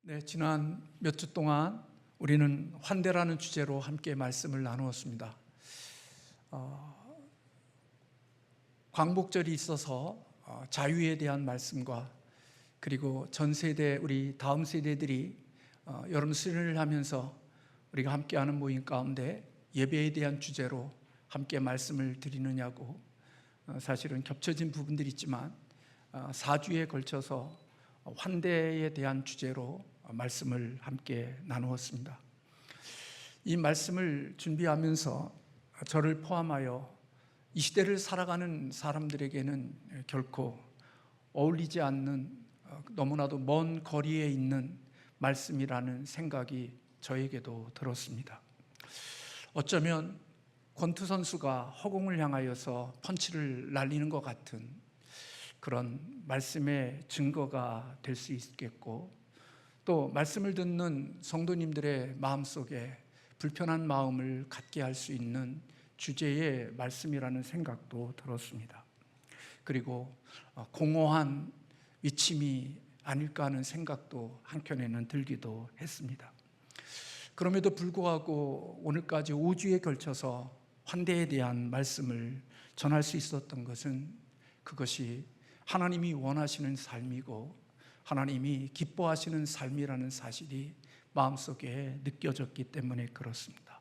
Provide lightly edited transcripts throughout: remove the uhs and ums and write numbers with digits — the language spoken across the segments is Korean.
네, 지난 몇 주 동안 우리는 환대라는 주제로 함께 말씀을 나누었습니다. 광복절이 있어서 자유에 대한 말씀과 그리고 전 세대, 우리 다음 세대들이 여름 수련을 하면서 우리가 함께하는 모임 가운데 예배에 대한 주제로 함께 말씀을 드리느냐고 사실은 겹쳐진 부분들이 있지만 4주에 걸쳐서 환대에 대한 주제로 말씀을 함께 나누었습니다. 이 말씀을 준비하면서 저를 포함하여 이 시대를 살아가는 사람들에게는 결코 어울리지 않는 너무나도 먼 거리에 있는 말씀이라는 생각이 저에게도 들었습니다. 어쩌면 권투 선수가 허공을 향하여서 펀치를 날리는 것 같은 그런 말씀의 증거가 될 수 있겠고, 또 말씀을 듣는 성도님들의 마음속에 불편한 마음을 갖게 할 수 있는 주제의 말씀이라는 생각도 들었습니다. 그리고 공허한 위침이 아닐까 하는 생각도 한켠에는 들기도 했습니다. 그럼에도 불구하고 오늘까지 5주에 걸쳐서 환대에 대한 말씀을 전할 수 있었던 것은 그것이 하나님이 원하시는 삶이고 하나님이 기뻐하시는 삶이라는 사실이 마음속에 느껴졌기 때문에 그렇습니다.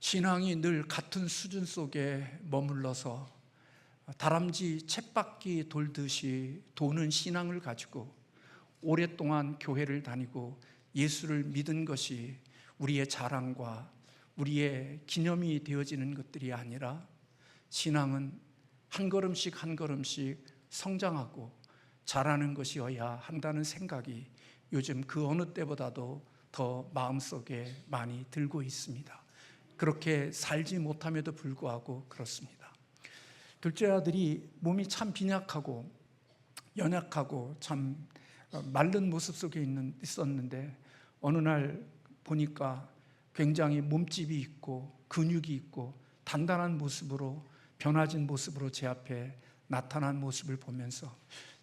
신앙이 늘 같은 수준 속에 머물러서 다람쥐 쳇바퀴 돌듯이 도는 신앙을 가지고 오랫동안 교회를 다니고 예수를 믿은 것이 우리의 자랑과 우리의 기념이 되어지는 것들이 아니라, 신앙은 한 걸음씩 한 걸음씩 성장하고 자라는 것이어야 한다는 생각이 요즘 그 어느 때보다도 더 마음속에 많이 들고 있습니다. 그렇게 살지 못함에도 불구하고 그렇습니다. 둘째 아들이 몸이 참 빈약하고 연약하고 참 마른 모습 속에 있었는데 어느 날 보니까 굉장히 몸집이 있고 근육이 있고 단단한 모습으로, 변화진 모습으로 제 앞에 나타난 모습을 보면서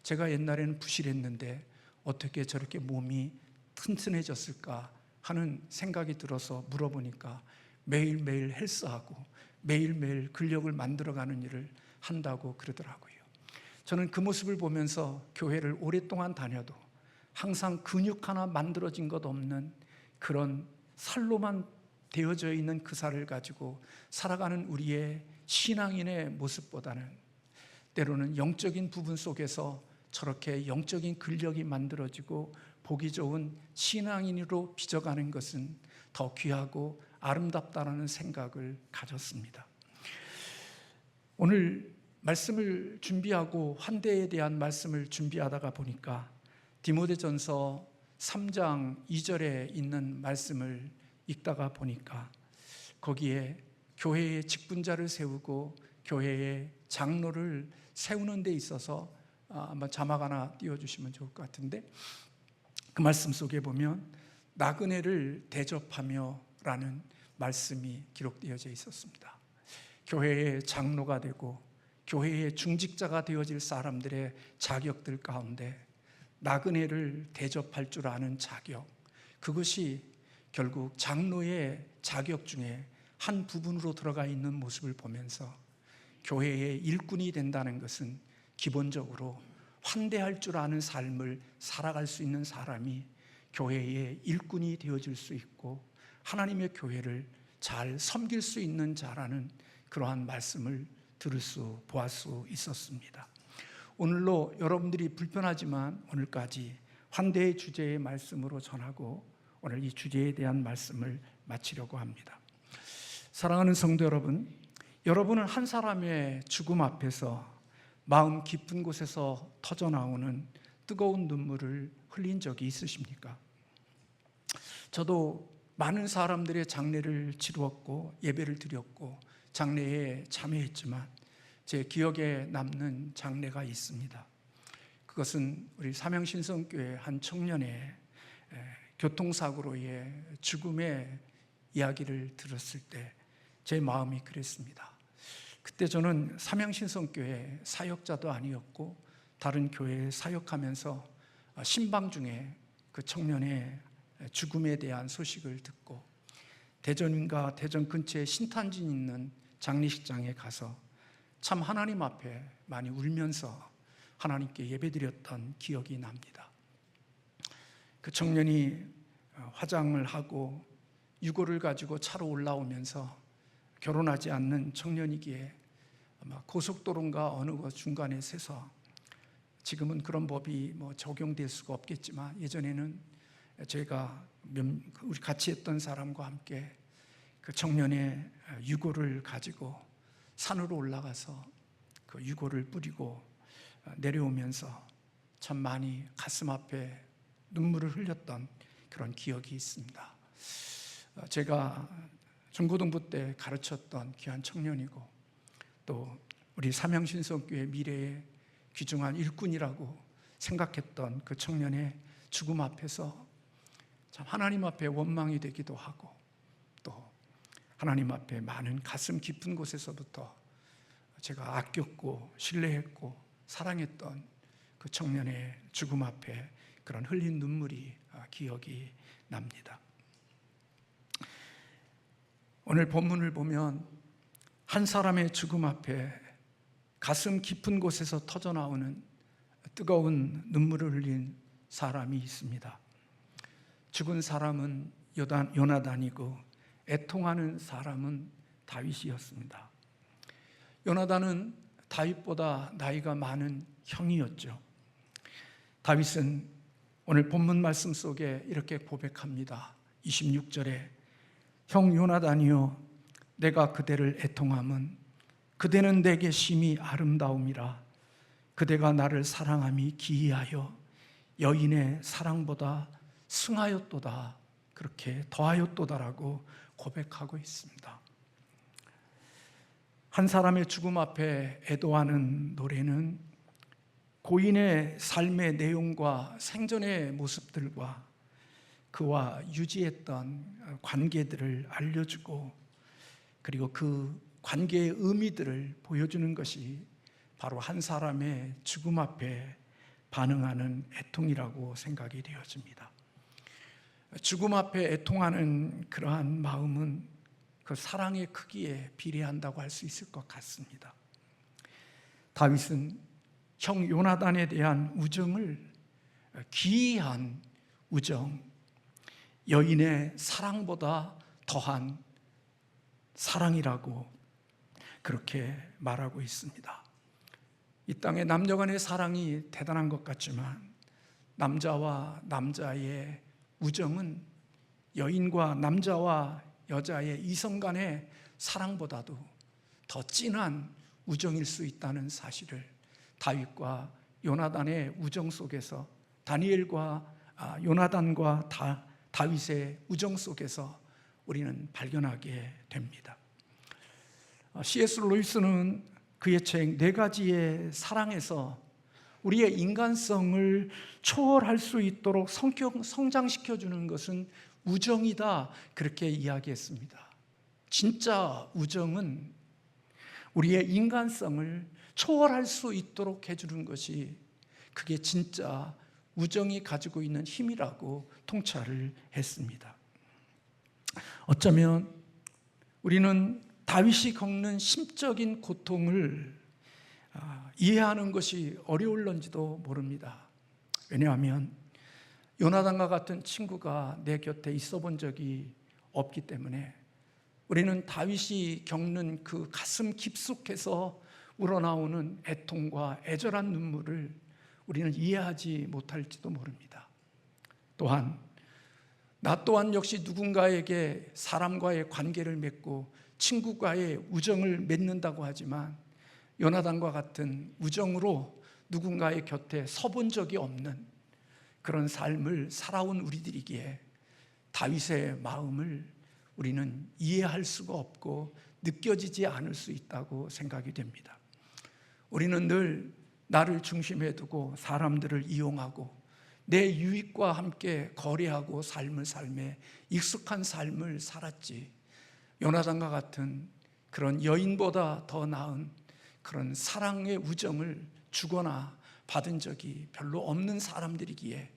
제가 옛날에는 부실했는데 어떻게 저렇게 몸이 튼튼해졌을까 하는 생각이 들어서 물어보니까 매일매일 헬스하고 매일매일 근력을 만들어가는 일을 한다고 그러더라고요. 저는 그 모습을 보면서 교회를 오랫동안 다녀도 항상 근육 하나 만들어진 것 없는 그런 살로만 되어져 있는 그 살을 가지고 살아가는 우리의 신앙인의 모습보다는 때로는 영적인 부분 속에서 저렇게 영적인 근력이 만들어지고 보기 좋은 신앙인으로 빚어가는 것은 더 귀하고 아름답다라는 생각을 가졌습니다. 오늘 말씀을 준비하고 환대에 대한 말씀을 준비하다가 보니까 디모데전서 3장 2절에 있는 말씀을 읽다가 보니까 거기에 교회의 직분자를 세우고 교회의 장로를 세우는 데 있어서 한번 자막 하나 띄워주시면 좋을 것 같은데, 그 말씀 속에 보면 나그네를 대접하며 라는 말씀이 기록되어져 있었습니다. 교회의 장로가 되고 교회의 중직자가 되어질 사람들의 자격들 가운데 나그네를 대접할 줄 아는 자격, 그것이 결국 장로의 자격 중에 한 부분으로 들어가 있는 모습을 보면서 교회의 일꾼이 된다는 것은 기본적으로 환대할 줄 아는 삶을 살아갈 수 있는 사람이 교회의 일꾼이 되어질 수 있고 하나님의 교회를 잘 섬길 수 있는 자라는 그러한 말씀을 보았을 수 있었습니다. 오늘로 여러분들이 불편하지만 오늘까지 환대의 주제의 말씀으로 전하고 오늘 이 주제에 대한 말씀을 마치려고 합니다. 사랑하는 성도 여러분, 여러분은 한 사람의 죽음 앞에서 마음 깊은 곳에서 터져나오는 뜨거운 눈물을 흘린 적이 있으십니까? 저도 많은 사람들의 장례를 치루었고 예배를 드렸고 장례에 참여했지만 제 기억에 남는 장례가 있습니다. 그것은 우리 삼양신성교회 한 청년의 교통사고로의 죽음의 이야기를 들었을 때 제 마음이 그랬습니다. 그때 저는 삼양신성교회 사역자도 아니었고 다른 교회에 사역하면서 신방 중에 그 청년의 죽음에 대한 소식을 듣고 대전과 대전 근처에 신탄진 있는 장례식장에 가서 참 하나님 앞에 많이 울면서 하나님께 예배드렸던 기억이 납니다. 그 청년이 화장을 하고 유골을 가지고 차로 올라오면서 결혼하지 않는 청년이기에 아마 고속도로인가 어느 곳 중간에 서서, 지금은 그런 법이 적용될 수가 없겠지만 예전에는 저희가 우리 같이 했던 사람과 함께 그 청년의 유골을 가지고 산으로 올라가서 그 유골을 뿌리고 내려오면서 참 많이 가슴 앞에 눈물을 흘렸던 그런 기억이 있습니다. 제가 중고등부 때 가르쳤던 귀한 청년이고 또 우리 삼양신성교회 미래의 귀중한 일꾼이라고 생각했던 그 청년의 죽음 앞에서 참 하나님 앞에 원망이 되기도 하고 또 하나님 앞에 많은 가슴 깊은 곳에서부터 제가 아꼈고 신뢰했고 사랑했던 그 청년의 죽음 앞에 그런 흘린 눈물이 기억이 납니다. 오늘 본문을 보면 한 사람의 죽음 앞에 가슴 깊은 곳에서 터져나오는 뜨거운 눈물을 흘린 사람이 있습니다. 죽은 사람은 요나단이고 애통하는 사람은 다윗이었습니다. 요나단은 다윗보다 나이가 많은 형이었죠. 다윗은 오늘 본문 말씀 속에 이렇게 고백합니다. 26절에 형 요나단이여 내가 그대를 애통함은 그대는 내게 심히 아름다움이라 그대가 나를 사랑함이 기이하여 여인의 사랑보다 승하였도다, 그렇게 더하였도다라고 고백하고 있습니다. 한 사람의 죽음 앞에 애도하는 노래는 고인의 삶의 내용과 생전의 모습들과 그와 유지했던 관계들을 알려주고 그리고 그 관계의 의미들을 보여주는 것이 바로 한 사람의 죽음 앞에 반응하는 애통이라고 생각이 되어집니다. 죽음 앞에 애통하는 그러한 마음은 그 사랑의 크기에 비례한다고 할 수 있을 것 같습니다. 다윗은 형 요나단에 대한 우정을 기이한 우정, 여인의 사랑보다 더한 사랑이라고 그렇게 말하고 있습니다. 이 땅의 남녀간의 사랑이 대단한 것 같지만 남자와 남자의 우정은 여인과 남자와 여자의 이성 간의 사랑보다도 더 진한 우정일 수 있다는 사실을 다윗과 요나단의 우정 속에서, 다니엘과 요나단과 다윗의 우정 속에서 우리는 발견하게 됩니다. C.S. 루이스는 그의 책 네 가지의 사랑에서 우리의 인간성을 초월할 수 있도록 성장시켜주는 것은 우정이다, 그렇게 이야기했습니다. 진짜 우정은 우리의 인간성을 초월할 수 있도록 해주는 것이, 그게 진짜 우정이 가지고 있는 힘이라고 통찰을 했습니다. 어쩌면 우리는 다윗이 겪는 심적인 고통을 이해하는 것이 어려울런지도 모릅니다. 왜냐하면 요나단과 같은 친구가 내 곁에 있어 본 적이 없기 때문에 우리는 다윗이 겪는 그 가슴 깊숙해서 우러나오는 애통과 애절한 눈물을 우리는 이해하지 못할지도 모릅니다. 또한 나 또한 역시 누군가에게 사람과의 관계를 맺고 친구과의 우정을 맺는다고 하지만 요나단과 같은 우정으로 누군가의 곁에 서본 적이 없는 그런 삶을 살아온 우리들이기에 다윗의 마음을 우리는 이해할 수가 없고 느껴지지 않을 수 있다고 생각이 됩니다. 우리는 늘 나를 중심에 두고 사람들을 이용하고 내 유익과 함께 거래하고 삶을 삶에 익숙한 삶을 살았지, 요나단과 같은 그런 여인보다 더 나은 그런 사랑의 우정을 주거나 받은 적이 별로 없는 사람들이기에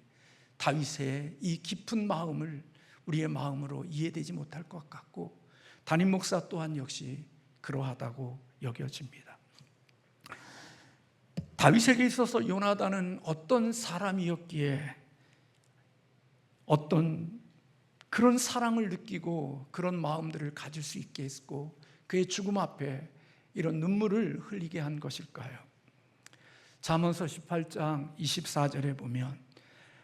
다윗의 이 깊은 마음을 우리의 마음으로 이해되지 못할 것 같고, 담임 목사 또한 역시 그러하다고 여겨집니다. 다윗에게 있어서 요나단은 어떤 사람이었기에 어떤 그런 사랑을 느끼고 그런 마음들을 가질 수 있게 했고, 그의 죽음 앞에 이런 눈물을 흘리게 한 것일까요? 잠언서 18장 24절에 보면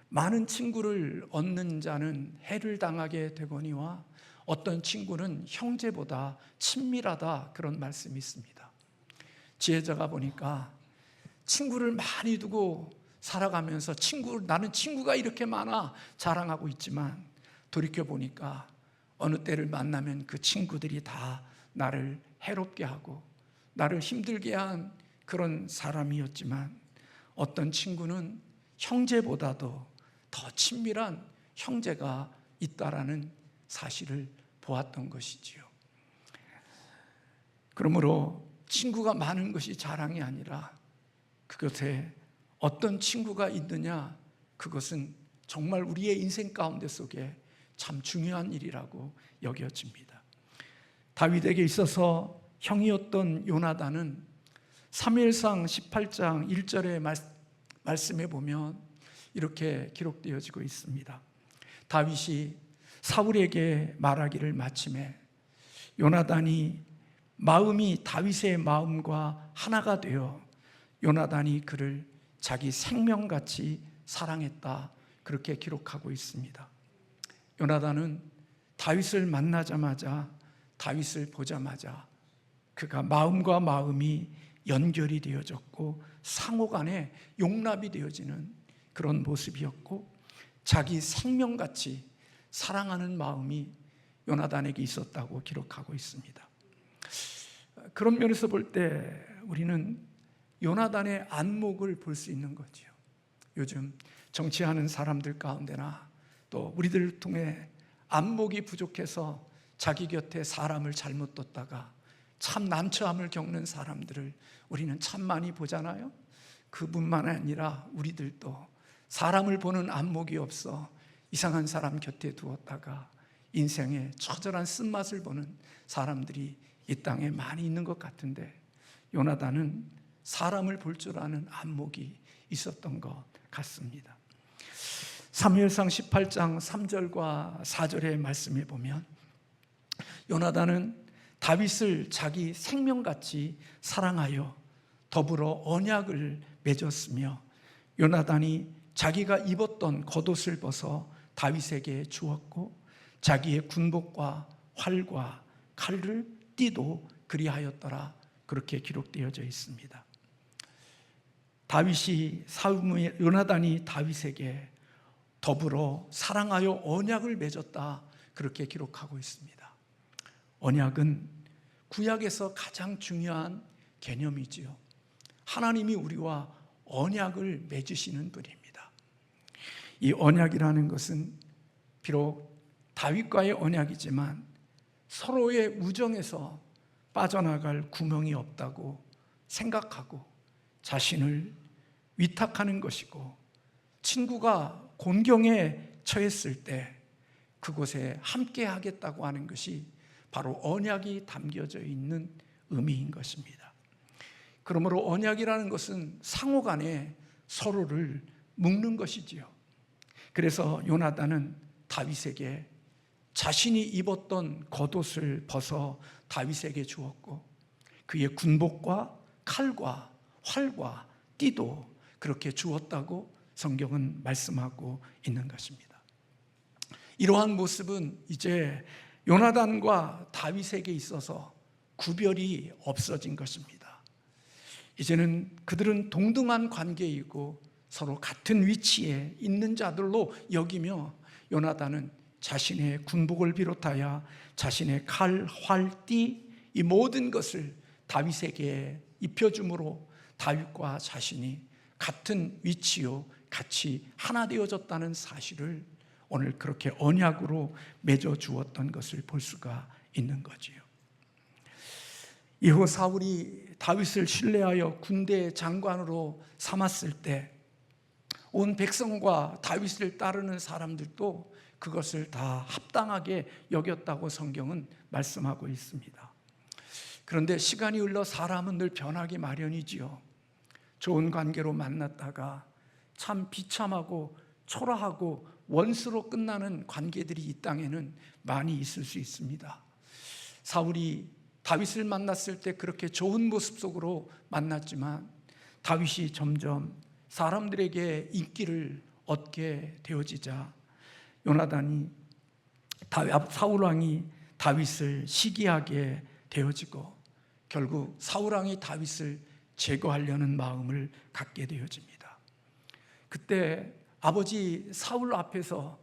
많은 친구를 얻는 자는 해를 당하게 되거니와 어떤 친구는 형제보다 친밀하다, 그런 말씀이 있습니다. 지혜자가 보니까 친구를 많이 두고 살아가면서 나는 친구가 이렇게 많아 자랑하고 있지만, 돌이켜보니까 어느 때를 만나면 그 친구들이 다 나를 해롭게 하고 나를 힘들게 한 그런 사람이었지만, 어떤 친구는 형제보다도 더 친밀한 형제가 있다라는 사실을 보았던 것이지요. 그러므로 친구가 많은 것이 자랑이 아니라 그것에 어떤 친구가 있느냐, 그것은 정말 우리의 인생 가운데 속에 참 중요한 일이라고 여겨집니다. 다윗에게 있어서 형이었던 요나단은 사무엘상 18장 1절의 말씀에 보면 이렇게 기록되어지고 있습니다. 다윗이 사울에게 말하기를 마침에 요나단이 마음이 다윗의 마음과 하나가 되어 요나단이 그를 자기 생명같이 사랑했다, 그렇게 기록하고 있습니다. 요나단은 다윗을 만나자마자, 다윗을 보자마자 그가 마음과 마음이 연결이 되어졌고 상호간에 용납이 되어지는 그런 모습이었고, 자기 생명같이 사랑하는 마음이 요나단에게 있었다고 기록하고 있습니다. 그런 면에서 볼 때 우리는 요나단의 안목을 볼 수 있는 거지요. 요즘 정치하는 사람들 가운데나 또 우리들을 통해 안목이 부족해서 자기 곁에 사람을 잘못 뒀다가 참 난처함을 겪는 사람들을 우리는 참 많이 보잖아요. 그뿐만 아니라 우리들도 사람을 보는 안목이 없어 이상한 사람 곁에 두었다가 인생의 처절한 쓴맛을 보는 사람들이 이 땅에 많이 있는 것 같은데, 요나단은 사람을 볼 줄 아는 안목이 있었던 것 같습니다. 사무엘상 18장 3절과 4절의 말씀에 보면 요나단은 다윗을 자기 생명같이 사랑하여 더불어 언약을 맺었으며, 요나단이 자기가 입었던 겉옷을 벗어 다윗에게 주었고 자기의 군복과 활과 칼을 띠도 그리하였더라, 그렇게 기록되어져 있습니다. 요나단이 다윗에게 더불어 사랑하여 언약을 맺었다, 그렇게 기록하고 있습니다. 언약은 구약에서 가장 중요한 개념이지요. 하나님이 우리와 언약을 맺으시는 분입니다. 이 언약이라는 것은 비록 다윗과의 언약이지만 서로의 우정에서 빠져나갈 구멍이 없다고 생각하고 자신을 위탁하는 것이고, 친구가 곤경에 처했을 때 그곳에 함께 하겠다고 하는 것이 바로 언약이 담겨져 있는 의미인 것입니다. 그러므로 언약이라는 것은 상호간에 서로를 묶는 것이지요. 그래서 요나단은 다윗에게 자신이 입었던 겉옷을 벗어 다윗에게 주었고 그의 군복과 칼과 활과 띠도 그렇게 주었다고 성경은 말씀하고 있는 것입니다. 이러한 모습은 이제 요나단과 다윗에게 있어서 구별이 없어진 것입니다. 이제는 그들은 동등한 관계이고 서로 같은 위치에 있는 자들로 여기며, 요나단은 자신의 군복을 비롯하여 자신의 칼, 활, 띠, 이 모든 것을 다윗에게 입혀줌으로 다윗과 자신이 같은 위치요 같이 하나 되어졌다는 사실을 오늘 그렇게 언약으로 맺어 주었던 것을 볼 수가 있는 거지요. 이후 사울이 다윗을 신뢰하여 군대 장관으로 삼았을 때 온 백성과 다윗을 따르는 사람들도 그것을 다 합당하게 여겼다고 성경은 말씀하고 있습니다. 그런데 시간이 흘러 사람은 늘 변하기 마련이지요. 좋은 관계로 만났다가 참 비참하고 초라하고 원수로 끝나는 관계들이 이 땅에는 많이 있을 수 있습니다. 사울이 다윗을 만났을 때 그렇게 좋은 모습 속으로 만났지만 다윗이 점점 사람들에게 인기를 얻게 되어지자 요나단이 사울 왕이 다윗을 시기하게 되어지고 결국 사울 왕이 다윗을 제거하려는 마음을 갖게 되어집니다. 그때 아버지 사울 앞에서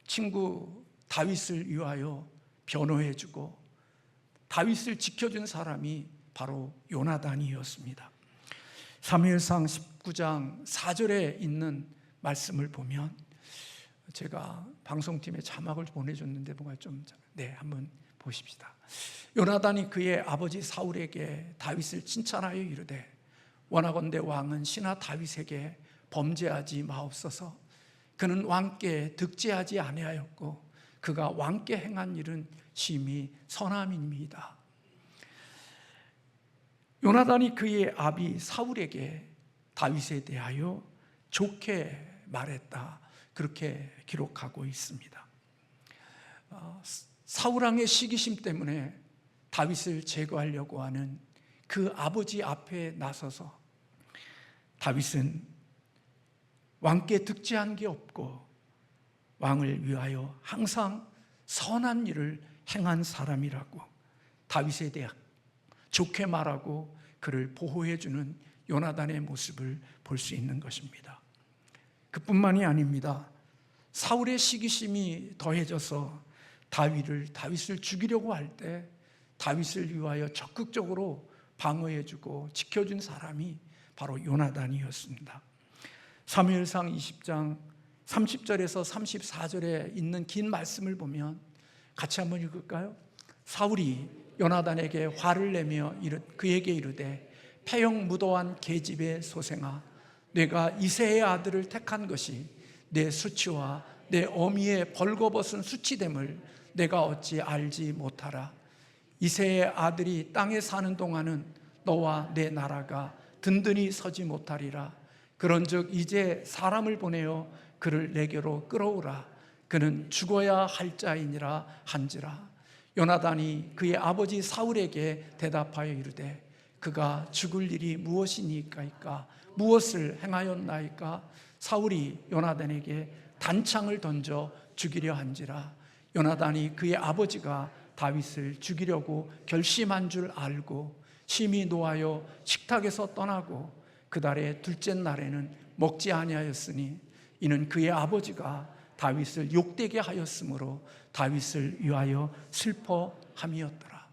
친구 다윗을 위하여 변호해주고 다윗을 지켜준 사람이 바로 요나단이었습니다. 사무엘상 19장 4절에 있는 말씀을 보면, 제가 방송팀에 자막을 보내줬는데 뭔가 좀 한번 보십시다. 요나단이 그의 아버지 사울에게 다윗을 칭찬하여 이르되 원하건대 왕은 신하 다윗에게 범죄하지 마옵소서. 그는 왕께 득죄하지 아니하였고 그가 왕께 행한 일은 심히 선함입니다. 요나단이 그의 아비 사울에게 다윗에 대하여 좋게 말했다, 그렇게 기록하고 있습니다. 사울왕의 시기심 때문에 다윗을 제거하려고 하는 그 아버지 앞에 나서서 다윗은 왕께 득죄한 게 없고 왕을 위하여 항상 선한 일을 행한 사람이라고 다윗에 대해 좋게 말하고 그를 보호해주는 요나단의 모습을 볼 수 있는 것입니다. 그뿐만이 아닙니다. 사울의 시기심이 더해져서 다윗을 죽이려고 할 때 다윗을 위하여 적극적으로 방어해주고 지켜준 사람이 바로 요나단이었습니다. 사무엘상 20장 30절에서 34절에 있는 긴 말씀을 보면 같이 한번 읽을까요? 사울이 요나단에게 화를 내며 그에게 이르되 패형 무도한 계집의 소생아, 내가 이새의 아들을 택한 것이 내 수치와 내 어미의 벌거벗은 수치됨을 내가 어찌 알지 못하라. 이새의 아들이 땅에 사는 동안은 너와 내 나라가 든든히 서지 못하리라. 그런즉 이제 사람을 보내어 그를 내게로 끌어오라. 그는 죽어야 할 자이니라 한지라. 요나단이 그의 아버지 사울에게 대답하여 이르되 그가 죽을 일이 무엇이니까이까? 무엇을 행하였나이까? 사울이 요나단에게 단창을 던져 죽이려 한지라. 요나단이 그의 아버지가 다윗을 죽이려고 결심한 줄 알고 심히 노하여 식탁에서 떠나고 그달의 둘째 날에는 먹지 아니하였으니 이는 그의 아버지가 다윗을 욕되게 하였으므로 다윗을 위하여 슬퍼함이었더라.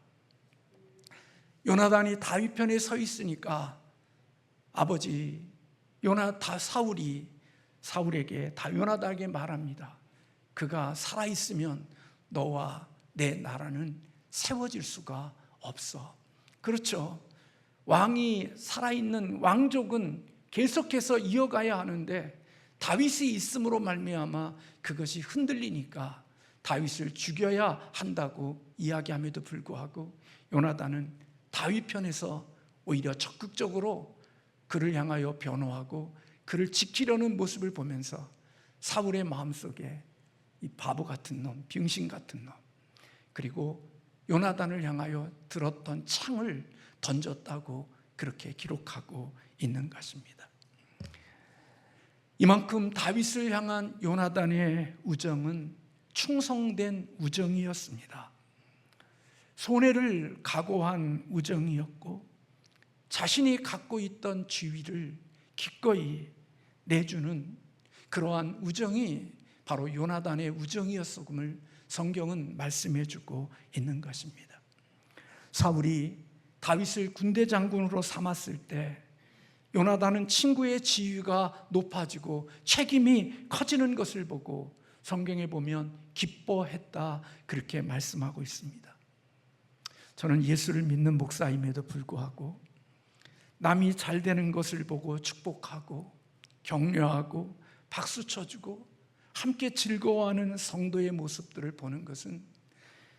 요나단이 다윗 편에 서 있으니까 아버지 사울이 사울에게 요나단에게 말합니다. 그가 살아있으면 너와 내 나라는 세워질 수가 없어. 그렇죠. 왕이 살아있는 왕족은 계속해서 이어가야 하는데 다윗이 있음으로 말미암아 그것이 흔들리니까 다윗을 죽여야 한다고 이야기함에도 불구하고 요나단은 다윗 편에서 오히려 적극적으로 그를 향하여 변호하고 그를 지키려는 모습을 보면서 사울의 마음속에 이 바보 같은 놈, 병신 같은 놈, 그리고 요나단을 향하여 들었던 창을 던졌다고 그렇게 기록하고 있는 것입니다. 이만큼 다윗을 향한 요나단의 우정은 충성된 우정이었습니다. 손해를 각오한 우정이었고 자신이 갖고 있던 지위를 기꺼이 내주는 그러한 우정이 바로 요나단의 우정이었음을 성경은 말씀해주고 있는 것입니다. 사울이 다윗을 군대 장군으로 삼았을 때 요나단은 친구의 지위가 높아지고 책임이 커지는 것을 보고 성경에 보면 기뻐했다, 그렇게 말씀하고 있습니다. 저는 예수를 믿는 목사임에도 불구하고 남이 잘 되는 것을 보고 축복하고 격려하고 박수 쳐주고 함께 즐거워하는 성도의 모습들을 보는 것은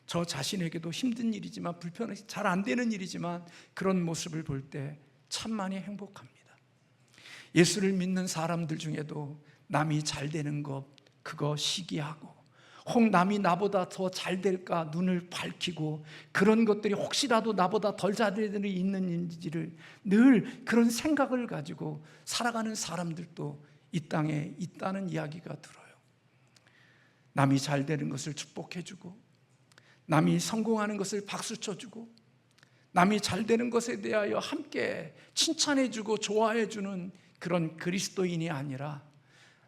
저 자신에게도 힘든 일이지만, 불편해서 잘 안 되는 일이지만, 그런 모습을 볼 때 참 많이 행복합니다. 예수를 믿는 사람들 중에도 남이 잘 되는 것, 그거 시기하고, 혹 남이 나보다 더 잘 될까 눈을 밝히고, 그런 것들이 혹시라도 나보다 덜 잘 되는 일이 있는지를 늘 그런 생각을 가지고 살아가는 사람들도 이 땅에 있다는 이야기가 들어요. 남이 잘 되는 것을 축복해주고, 남이 성공하는 것을 박수 쳐주고, 남이 잘 되는 것에 대하여 함께 칭찬해주고 좋아해주는 그런 그리스도인이 아니라,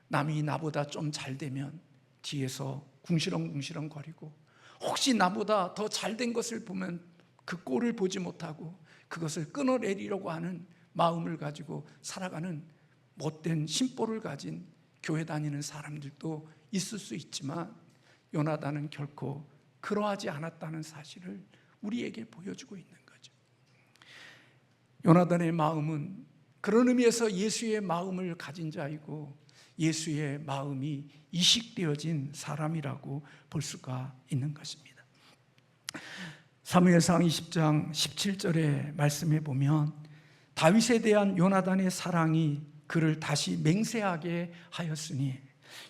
남이 나보다 좀 잘 되면 뒤에서 궁시렁궁시렁 거리고, 혹시 나보다 더 잘된 것을 보면 그 꼴을 보지 못하고 그것을 끊어내리려고 하는 마음을 가지고 살아가는 못된 심보를 가진 교회 다니는 사람들도 있을 수 있지만, 요나단은 결코 그러하지 않았다는 사실을 우리에게 보여주고 있는 거죠. 요나단의 마음은 그런 의미에서 예수의 마음을 가진 자이고, 예수의 마음이 이식되어진 사람이라고 볼 수가 있는 것입니다. 사무엘상 20장 17절의 말씀에 보면, 다윗에 대한 요나단의 사랑이 그를 다시 맹세하게 하였으니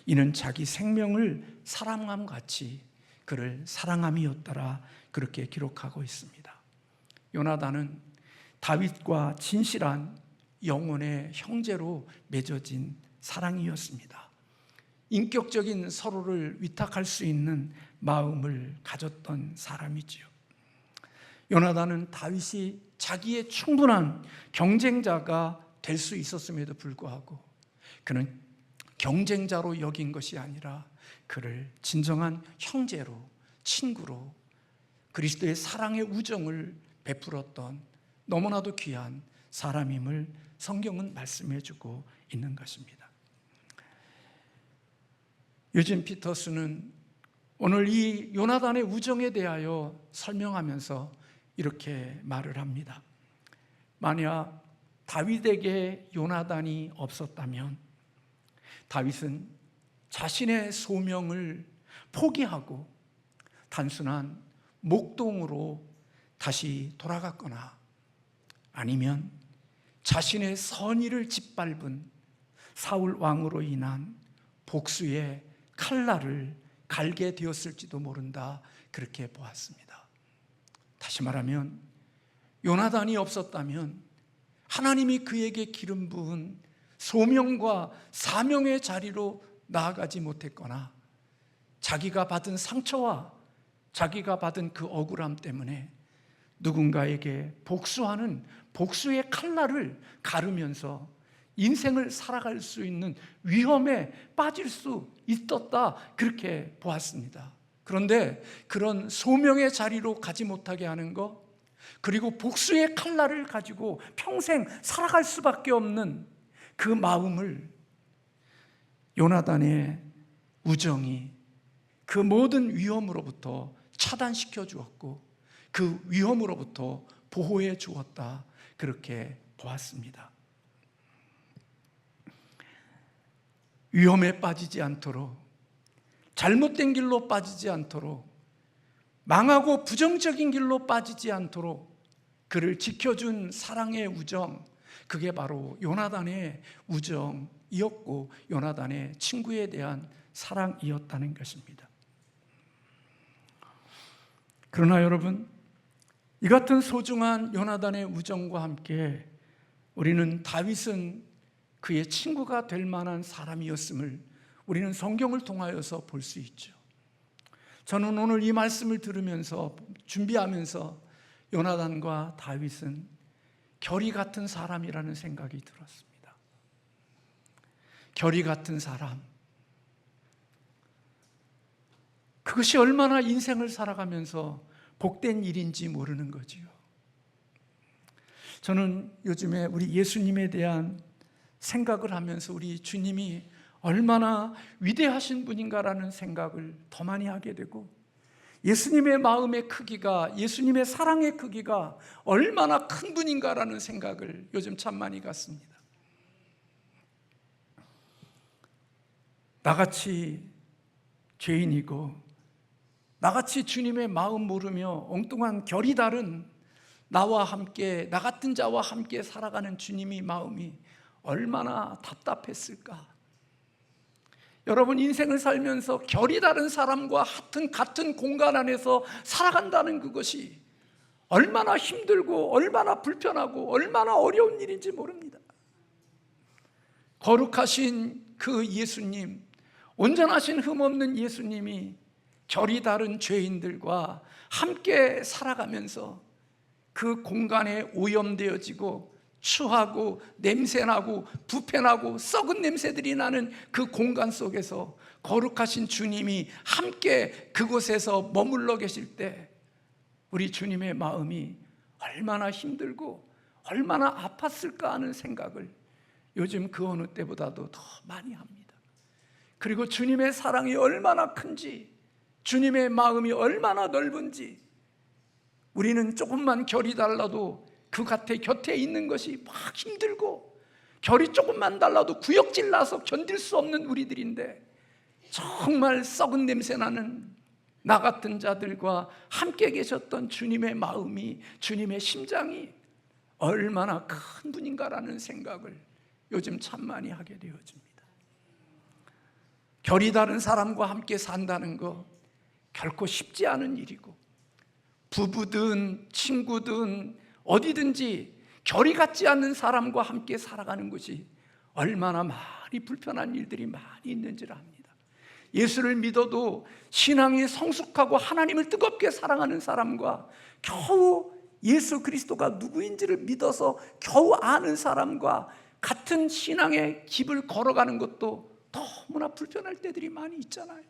이는 자기 생명을 사랑함 같이 그를 사랑함이었더라, 그렇게 기록하고 있습니다. 요나단은 다윗과 진실한 영혼의 형제로 맺어진 사랑이었습니다. 인격적인 서로를 위탁할 수 있는 마음을 가졌던 사람이지요. 요나단은 다윗이 자기의 충분한 경쟁자가 될 수 있었음에도 불구하고, 그는 경쟁자로 여긴 것이 아니라 그를 진정한 형제로, 친구로, 그리스도의 사랑의 우정을 베풀었던 너무나도 귀한 사람임을 성경은 말씀해주고 있는 것입니다. 유진 피터스는 오늘 이 요나단의 우정에 대하여 설명하면서 이렇게 말을 합니다. 만약 다윗에게 요나단이 없었다면 다윗은 자신의 소명을 포기하고 단순한 목동으로 다시 돌아갔거나, 아니면 자신의 선의를 짓밟은 사울 왕으로 인한 복수의 칼날을 갈게 되었을지도 모른다, 그렇게 보았습니다. 다시 말하면 요나단이 없었다면 하나님이 그에게 기름 부은 소명과 사명의 자리로 나아가지 못했거나, 자기가 받은 상처와 자기가 받은 그 억울함 때문에 누군가에게 복수하는 복수의 칼날을 가르면서 인생을 살아갈 수 있는 위험에 빠질 수 있었다, 그렇게 보았습니다. 그런데 그런 소명의 자리로 가지 못하게 하는 것, 그리고 복수의 칼날을 가지고 평생 살아갈 수밖에 없는 그 마음을 요나단의 우정이 그 모든 위험으로부터 차단시켜 주었고, 그 위험으로부터 보호해 주었다, 그렇게 보았습니다. 위험에 빠지지 않도록, 잘못된 길로 빠지지 않도록, 망하고 부정적인 길로 빠지지 않도록 그를 지켜준 사랑의 우정, 그게 바로 요나단의 우정이었고 요나단의 친구에 대한 사랑이었다는 것입니다. 그러나 여러분, 이 같은 소중한 요나단의 우정과 함께 우리는 다윗은 그의 친구가 될 만한 사람이었음을 우리는 성경을 통하여서 볼 수 있죠. 저는 오늘 이 말씀을 들으면서, 준비하면서 요나단과 다윗은 결이 같은 사람이라는 생각이 들었습니다. 결이 같은 사람, 그것이 얼마나 인생을 살아가면서 복된 일인지 모르는 거지요. 저는 요즘에 우리 예수님에 대한 생각을 하면서 우리 주님이 얼마나 위대하신 분인가라는 생각을 더 많이 하게 되고, 예수님의 마음의 크기가, 예수님의 사랑의 크기가 얼마나 큰 분인가라는 생각을 요즘 참 많이 갖습니다. 나같이 죄인이고 나같이 주님의 마음 모르며 엉뚱한 결이 다른 나와 함께, 나 같은 자와 함께 살아가는 주님의 마음이 얼마나 답답했을까. 여러분, 인생을 살면서 결이 다른 사람과 같은 공간 안에서 살아간다는 그것이 얼마나 힘들고 얼마나 불편하고 얼마나 어려운 일인지 모릅니다. 거룩하신 그 예수님, 온전하신 흠없는 예수님이 결이 다른 죄인들과 함께 살아가면서 그 공간에 오염되어지고 추하고 냄새나고 부패나고 썩은 냄새들이 나는 그 공간 속에서 거룩하신 주님이 함께 그곳에서 머물러 계실 때 우리 주님의 마음이 얼마나 힘들고 얼마나 아팠을까 하는 생각을 요즘 그 어느 때보다도 더 많이 합니다. 그리고 주님의 사랑이 얼마나 큰지, 주님의 마음이 얼마나 넓은지, 우리는 조금만 결이 달라도 그 곁에 있는 것이 막 힘들고, 결이 조금만 달라도 구역질 나서 견딜 수 없는 우리들인데, 정말 썩은 냄새 나는 나 같은 자들과 함께 계셨던 주님의 마음이, 주님의 심장이 얼마나 큰 분인가라는 생각을 요즘 참 많이 하게 되어집니다. 결이 다른 사람과 함께 산다는 거 결코 쉽지 않은 일이고, 부부든 친구든 어디든지 결이 같지 않는 사람과 함께 살아가는 것이 얼마나 많이 불편한 일들이 많이 있는지를 압니다. 예수를 믿어도 신앙이 성숙하고 하나님을 뜨겁게 사랑하는 사람과 겨우 예수 그리스도가 누구인지를 믿어서 겨우 아는 사람과 같은 신앙의 길을 걸어가는 것도 너무나 불편할 때들이 많이 있잖아요.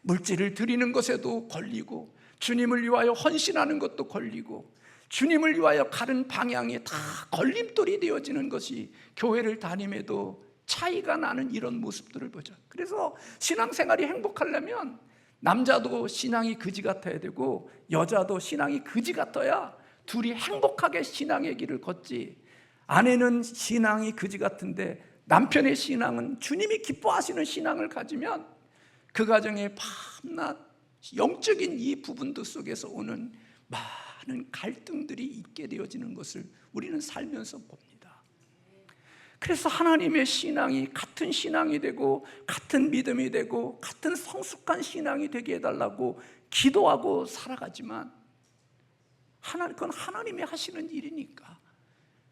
물질을 드리는 것에도 걸리고, 주님을 위하여 헌신하는 것도 걸리고, 주님을 위하여 가는 방향이 다 걸림돌이 되어지는 것이 교회를 다님에도 차이가 나는 이런 모습들을 보죠. 그래서 신앙생활이 행복하려면 남자도 신앙이 그지 같아야 되고 여자도 신앙이 그지 같아야 둘이 행복하게 신앙의 길을 걷지, 아내는 신앙이 그지 같은데 남편의 신앙은 주님이 기뻐하시는 신앙을 가지면 그 가정에 밤낮 영적인 이 부분들 속에서 오는 많은 갈등들이 있게 되어지는 것을 우리는 살면서 봅니다. 그래서 하나님의 신앙이 같은 신앙이 되고 같은 믿음이 되고 같은 성숙한 신앙이 되게 해달라고 기도하고 살아가지만, 그건 하나님이 하시는 일이니까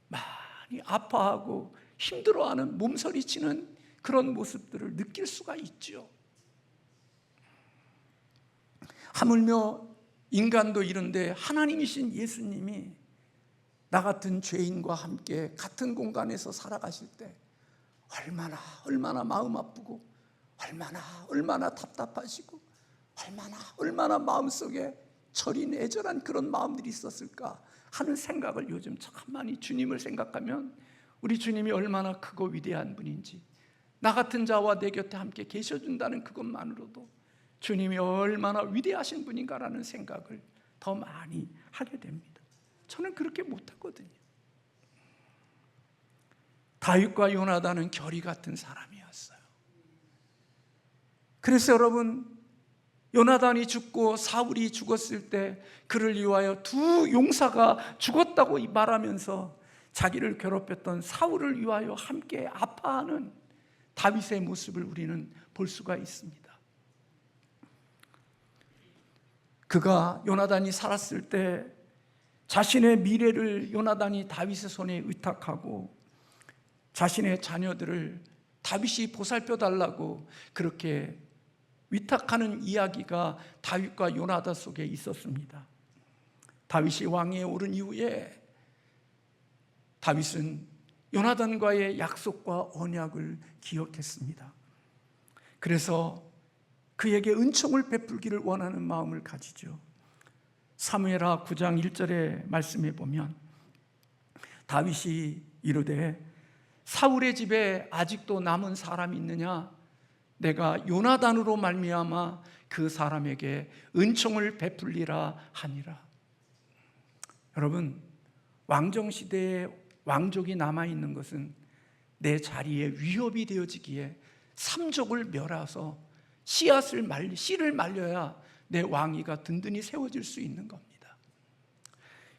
많이 아파하고 힘들어하는, 몸서리치는 그런 모습들을 느낄 수가 있죠. 하물며 인간도 이런데 하나님이신 예수님이 나 같은 죄인과 함께 같은 공간에서 살아가실 때 얼마나 마음 아프고 얼마나 답답하시고 얼마나 마음속에 저린 애절한 그런 마음들이 있었을까 하는 생각을 요즘 참 많이, 주님을 생각하면 우리 주님이 얼마나 크고 위대한 분인지, 나 같은 자와 내 곁에 함께 계셔준다는 그것만으로도 주님이 얼마나 위대하신 분인가라는 생각을 더 많이 하게 됩니다. 저는 그렇게 못하거든요. 다윗과 요나단은 결이 같은 사람이었어요. 그래서 여러분, 요나단이 죽고 사울이 죽었을 때 그를 위하여 두 용사가 죽었다고 말하면서 자기를 괴롭혔던 사울을 위하여 함께 아파하는 다윗의 모습을 우리는 볼 수가 있습니다. 그가, 요나단이 살았을 때 자신의 미래를 요나단이 다윗의 손에 의탁하고 자신의 자녀들을 다윗이 보살펴 달라고 그렇게 위탁하는 이야기가 다윗과 요나단 속에 있었습니다. 다윗이 왕위에 오른 이후에 다윗은 요나단과의 약속과 언약을 기억했습니다. 그래서 그에게 은총을 베풀기를 원하는 마음을 가지죠. 사무엘하 9장 1절의 말씀에 보면 다윗이 이르되 사울의 집에 아직도 남은 사람이 있느냐? 내가 요나단으로 말미암아 그 사람에게 은총을 베풀리라 하니라. 여러분, 왕정시대에 왕족이 남아있는 것은 내 자리에 위협이 되어지기에 삼족을 멸해서 씨를 말려야 내 왕위가 든든히 세워질 수 있는 겁니다.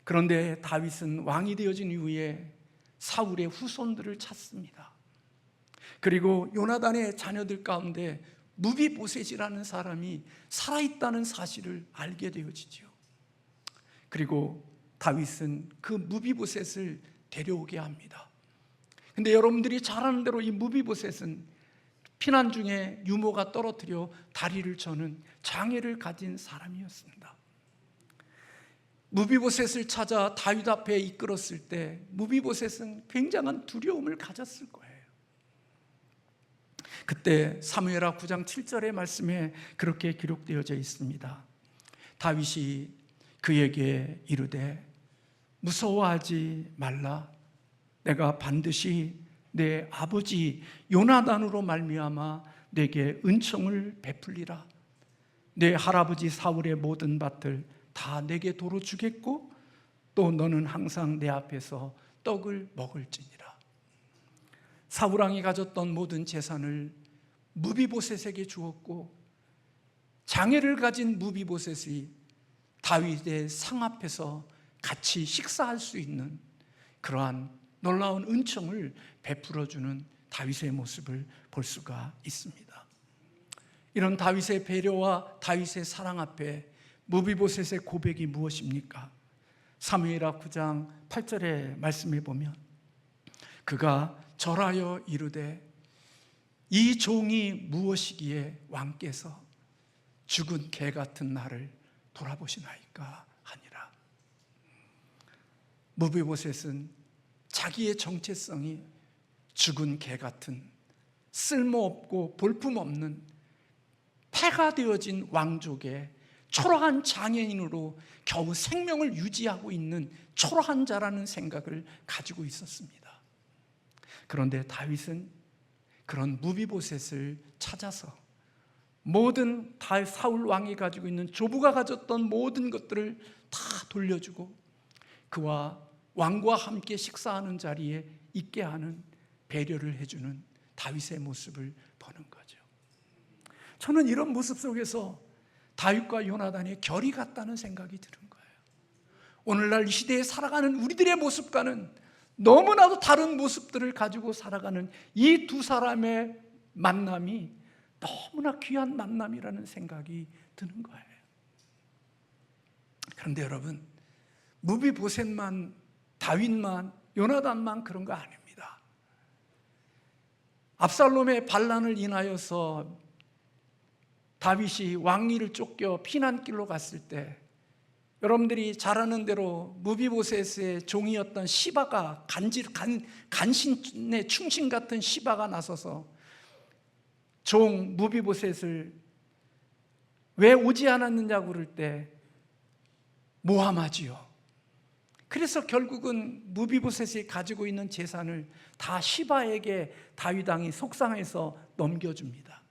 그런데 다윗은 왕이 되어진 이후에 사울의 후손들을 찾습니다. 그리고 요나단의 자녀들 가운데 무비보셋이라는 사람이 살아있다는 사실을 알게 되어지죠. 그리고 다윗은 그 무비보셋을 데려오게 합니다. 근데 여러분들이 잘 아는 대로 이 무비보셋은 피난 중에 유모가 떨어뜨려 다리를 저는 장애를 가진 사람이었습니다. 무비보셋을 찾아 다윗 앞에 이끌었을 때 무비보셋은 굉장한 두려움을 가졌을 거예요. 그때 사무엘하 9장 7절의 말씀에 그렇게 기록되어져 있습니다. 다윗이 그에게 이르되 무서워하지 말라. 내가 반드시 내 아버지 요나단으로 말미암아 내게 은총을 베풀리라. 내 할아버지 사울의 모든 밭을 다 내게 도로 주겠고 또 너는 항상 내 앞에서 떡을 먹을지니라. 사울왕이 가졌던 모든 재산을 무비보셋에게 주었고 장애를 가진 무비보셋이 다윗의 상 앞에서 같이 식사할 수 있는 그러한 놀라운 은총을 베풀어주는 다윗의 모습을 볼 수가 있습니다. 이런 다윗의 배려와 다윗의 사랑 앞에 무비보셋의 고백이 무엇입니까? 사무엘하 9장 8절의 말씀에 보면 그가 절하여 이르되 이 종이 무엇이기에 왕께서 죽은 개 같은 나를 돌아보시나이까 하니라. 무비보셋은 자기의 정체성이 죽은 개 같은 쓸모없고 볼품없는 폐가 되어진 왕족의 초라한 장애인으로 겨우 생명을 유지하고 있는 초라한 자라는 생각을 가지고 있었습니다. 그런데 다윗은 그런 무비보셋을 찾아서 모든 사울 왕이 가지고 있는 조부가 가졌던 모든 것들을 다 돌려주고 그와 왕과 함께 식사하는 자리에 있게 하는 배려를 해주는 다윗의 모습을 보는 거죠. 저는 이런 모습 속에서 다윗과 요나단의 결이 같다는 생각이 드는 거예요. 오늘날 이 시대에 살아가는 우리들의 모습과는 너무나도 다른 모습들을 가지고 살아가는 이 두 사람의 만남이 너무나 귀한 만남이라는 생각이 드는 거예요. 그런데 여러분, 무비보셋만, 다윗만, 요나단만 그런 거 아닙니다. 압살롬의 반란을 인하여서 다윗이 왕위를 쫓겨 피난길로 갔을 때 여러분들이 잘 아는 대로 무비보셋의 종이었던 시바가 간신의 충신 같은 시바가 나서서 종 무비보셋을 왜 오지 않았느냐고 그럴 때 모함하지요. 그래서 결국은 무비보셋이 가지고 있는 재산을 다 시바에게 다윗 왕이 속상해서 넘겨줍니다.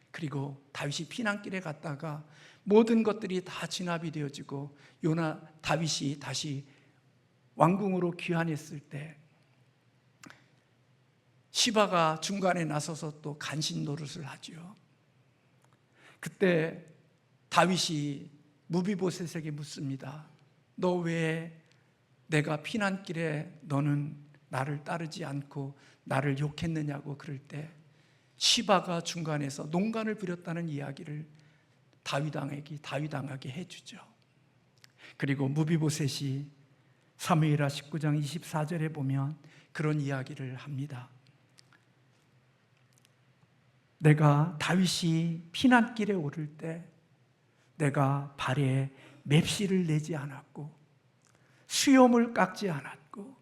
그리고 다윗이 피난길에 갔다가 모든 것들이 다 진압이 되어지고 다윗이 다시 왕궁으로 귀환했을 때 시바가 중간에 나서서 또 간신 노릇을 하죠. 그때 다윗이 무비보셋에게 묻습니다. 너 왜 내가 피난길에 너는 나를 따르지 않고 나를 욕했느냐고 그럴 때 시바가 중간에서 농간을 부렸다는 이야기를 다윗 왕에게 해주죠. 그리고 무비보셋이 사무엘하 19장 24절에 보면 그런 이야기를 합니다. 내가 다윗이 피난길에 오를 때 내가 발에 맵시를 내지 않았고 수염을 깎지 않았고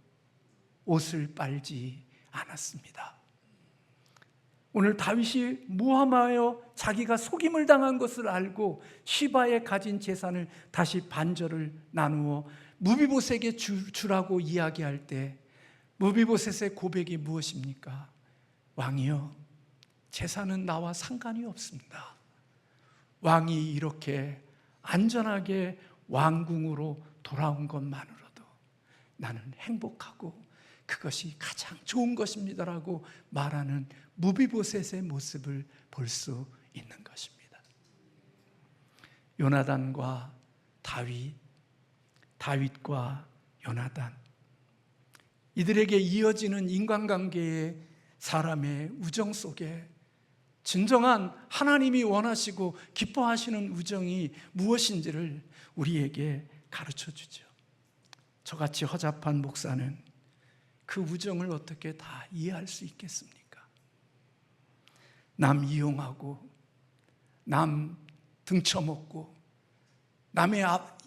옷을 빨지 않았습니다. 오늘 다윗이 모함하여 자기가 속임을 당한 것을 알고 시바에 가진 재산을 다시 반절을 나누어 무비보셋에게 주라고 이야기할 때 무비보셋의 고백이 무엇입니까? 왕이여, 재산은 나와 상관이 없습니다. 왕이 이렇게 안전하게 왕궁으로 돌아온 것만으로도 나는 행복하고 그것이 가장 좋은 것입니다라고 말하는 무비보셋의 모습을 볼 수 있는 것입니다. 요나단과 다윗, 다윗과 요나단, 이들에게 이어지는 인간관계의 사람의 우정 속에 진정한 하나님이 원하시고 기뻐하시는 우정이 무엇인지를 우리에게 가르쳐 주죠. 저같이 허잡한 목사는 그 우정을 어떻게 다 이해할 수 있겠습니까? 남 이용하고, 남 등쳐먹고,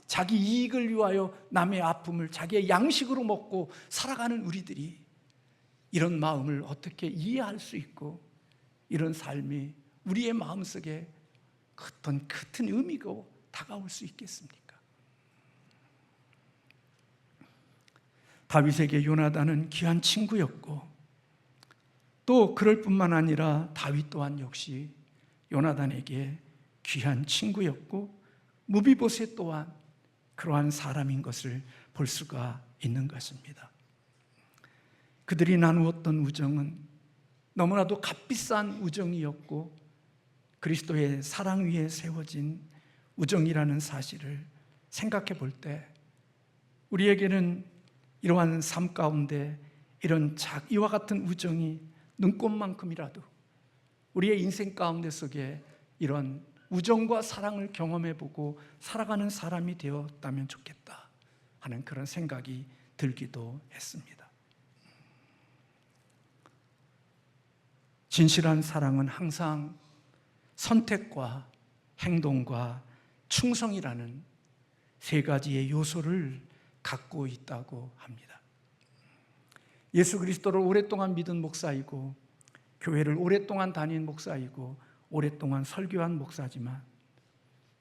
자기 이익을 위하여 남의 아픔을 자기의 양식으로 먹고 살아가는 우리들이 이런 마음을 어떻게 이해할 수 있고, 이런 삶이 우리의 마음속에 어떤 큰 의미고 다가올 수 있겠습니까? 다윗에게 요나단은 귀한 친구였고, 또 그럴 뿐만 아니라 다윗 또한 역시 요나단에게 귀한 친구였고, 무비보셋 또한 그러한 사람인 것을 볼 수가 있는 것입니다. 그들이 나누었던 우정은 너무나도 값비싼 우정이었고, 그리스도의 사랑 위에 세워진 우정이라는 사실을 생각해 볼 때 우리에게는 이러한 삶 가운데 이런 이와 같은 우정이 눈꽃만큼이라도 우리의 인생 가운데 속에 이런 우정과 사랑을 경험해 보고 살아가는 사람이 되었다면 좋겠다 하는 그런 생각이 들기도 했습니다. 진실한 사랑은 항상 선택과 행동과 충성이라는 세 가지의 요소를 갖고 있다고 합니다. 예수 그리스도를 오랫동안 믿은 목사이고, 교회를 오랫동안 다닌 목사이고, 오랫동안 설교한 목사지만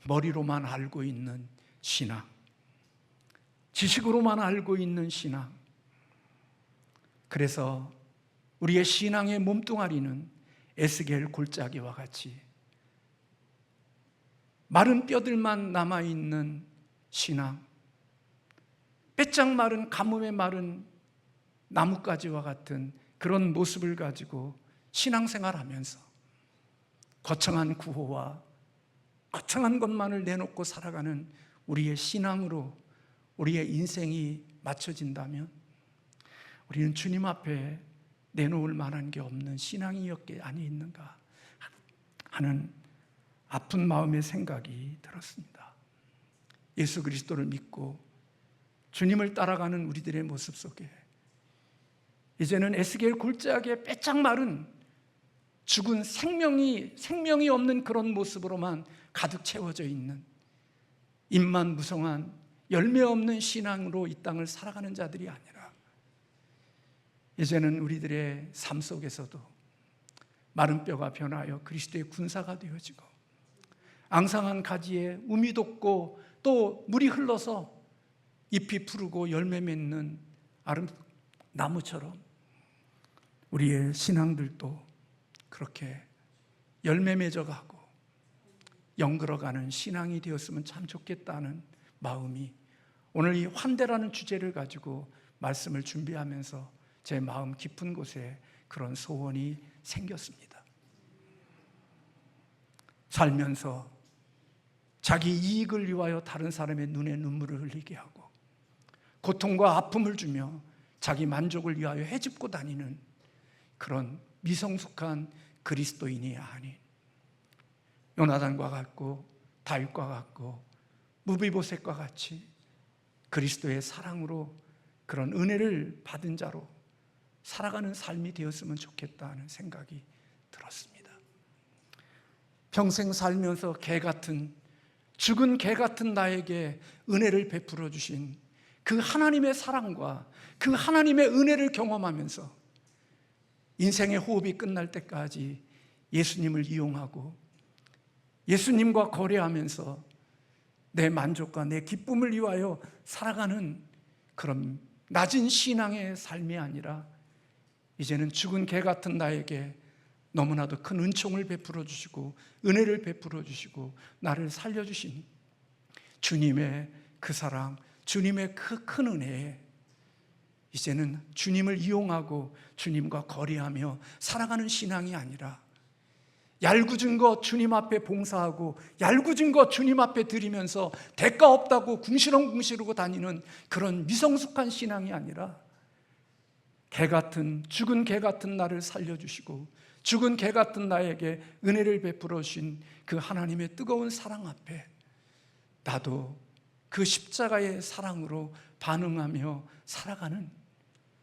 머리로만 알고 있는 신앙, 지식으로만 알고 있는 신앙, 그래서 우리의 신앙의 몸뚱아리는 에스겔 골짜기와 같이 마른 뼈들만 남아있는 신앙, 빼짝 마른 가뭄에 마른 나뭇가지와 같은 그런 모습을 가지고 신앙생활하면서 거창한 구호와 거창한 것만을 내놓고 살아가는 우리의 신앙으로 우리의 인생이 맞춰진다면 우리는 주님 앞에 내놓을 만한 게 없는 신앙이었기에 아니있는가 하는 아픈 마음의 생각이 들었습니다. 예수 그리스도를 믿고 주님을 따라가는 우리들의 모습 속에 이제는 에스겔 골짜기에 빼짝 마른 죽은 생명이 없는 그런 모습으로만 가득 채워져 있는 입만 무성한 열매 없는 신앙으로 이 땅을 살아가는 자들이 아니라 이제는 우리들의 삶 속에서도 마른 뼈가 변하여 그리스도의 군사가 되어지고 앙상한 가지에 um이 돋고 또 물이 흘러서 잎이 푸르고 열매 맺는 나무처럼 우리의 신앙들도 그렇게 열매 맺어가고 영글어가는 신앙이 되었으면 참 좋겠다는 마음이 오늘 이 환대라는 주제를 가지고 말씀을 준비하면서 제 마음 깊은 곳에 그런 소원이 생겼습니다. 살면서 자기 이익을 위하여 다른 사람의 눈에 눈물을 흘리게 하고 고통과 아픔을 주며 자기 만족을 위하여 헤집고 다니는 그런 미성숙한 그리스도인이 아닌 요나단과 같고 다윗과 같고 무비보셋과 같이 그리스도의 사랑으로 그런 은혜를 받은 자로 살아가는 삶이 되었으면 좋겠다는 생각이 들었습니다. 평생 살면서 죽은 개 같은 나에게 은혜를 베풀어 주신 그 하나님의 사랑과 그 하나님의 은혜를 경험하면서 인생의 호흡이 끝날 때까지 예수님을 이용하고 예수님과 거래하면서 내 만족과 내 기쁨을 위하여 살아가는 그런 낮은 신앙의 삶이 아니라 이제는 죽은 개 같은 나에게 너무나도 큰 은총을 베풀어 주시고 은혜를 베풀어 주시고 나를 살려주신 주님의 그 사랑, 주님의 그 큰 은혜에 이제는 주님을 이용하고 주님과 거래하며 살아가는 신앙이 아니라 얄궂은 것 주님 앞에 봉사하고 얄궂은 것 주님 앞에 드리면서 대가 없다고 궁시렁궁시렁 다니는 그런 미성숙한 신앙이 아니라 죽은 개 같은 나를 살려주시고 죽은 개 같은 나에게 은혜를 베풀어 주신 그 하나님의 뜨거운 사랑 앞에 나도 그 십자가의 사랑으로 반응하며 살아가는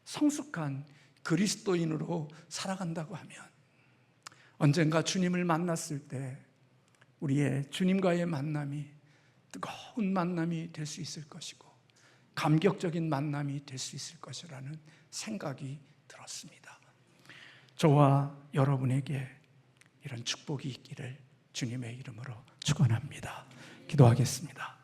성숙한 그리스도인으로 살아간다고 하면 언젠가 주님을 만났을 때 우리의 주님과의 만남이 뜨거운 만남이 될 수 있을 것이고 감격적인 만남이 될 수 있을 것이라는 생각이 들었습니다. 저와 여러분에게 이런 축복이 있기를 주님의 이름으로 축원합니다. 기도하겠습니다.